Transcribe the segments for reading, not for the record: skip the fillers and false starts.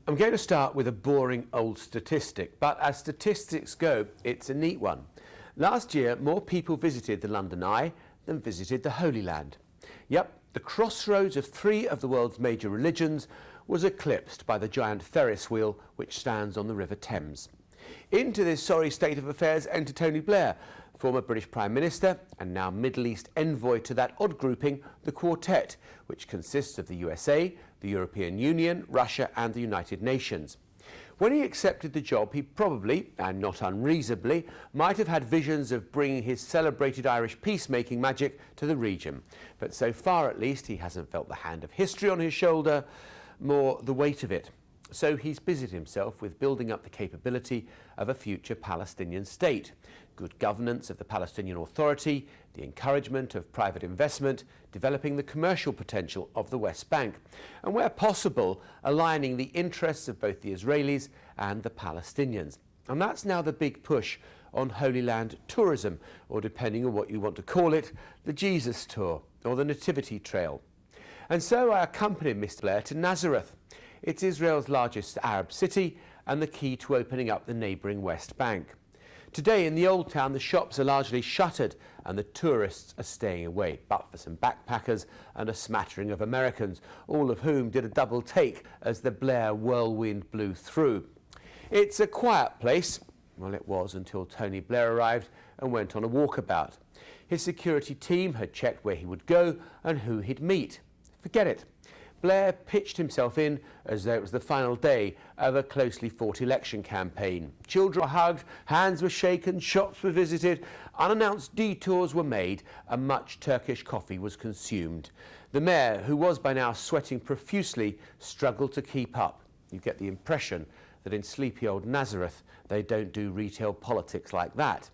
I'm going to start with a boring old statistic, but as statistics go, it's a neat one. Last year, more people visited the London Eye than visited the Holy Land. Yep, the crossroads of three of the world's major religions was eclipsed by the giant Ferris wheel which stands on the River Thames. Into this sorry state of affairs entered Tony Blair, former British Prime Minister and now Middle East envoy to that odd grouping, the Quartet, which consists of the USA, the European Union, Russia and the United Nations. When he accepted the job, he probably, and not unreasonably, might have had visions of bringing his celebrated Irish peacemaking magic to the region. But so far, at least, he hasn't felt the hand of history on his shoulder, more the weight of it. So he's busied himself with building up the capability of a future Palestinian state, good governance of the Palestinian Authority, the encouragement of private investment, developing the commercial potential of the West Bank, and where possible, aligning the interests of both the Israelis and the Palestinians. And that's now the big push on Holy Land tourism, or depending on what you want to call it, the Jesus Tour or the Nativity Trail. And so I accompanied Mr. Blair to Nazareth. It's Israel's largest Arab city and the key to opening up the neighbouring West Bank. Today in the Old Town, the shops are largely shuttered and the tourists are staying away, but for some backpackers and a smattering of Americans, all of whom did a double take as the Blair whirlwind blew through. It's a quiet place. Well, it was until Tony Blair arrived and went on a walkabout. His security team had checked where he would go and who he'd meet. Forget it. Blair pitched himself in as though it was the final day of a closely fought election campaign. Children were hugged, hands were shaken, shops were visited, unannounced detours were made, and much Turkish coffee was consumed. The mayor, who was by now sweating profusely, struggled to keep up. You get the impression that in sleepy old Nazareth they don't do retail politics like that.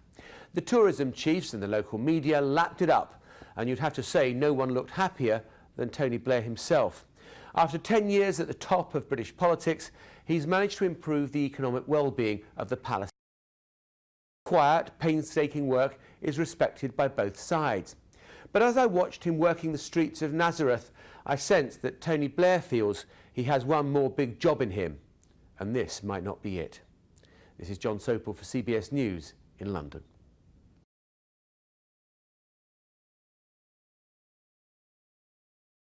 The tourism chiefs and the local media lapped it up, and you'd have to say no one looked happier than Tony Blair himself. After 10 years at the top of British politics, he's managed to improve the economic well-being of the Palestinians. Quiet, painstaking work is respected by both sides. But as I watched him working the streets of Nazareth, I sensed that Tony Blair feels he has one more big job in him, and this might not be it. This is Jon Sopel for CBS News in London.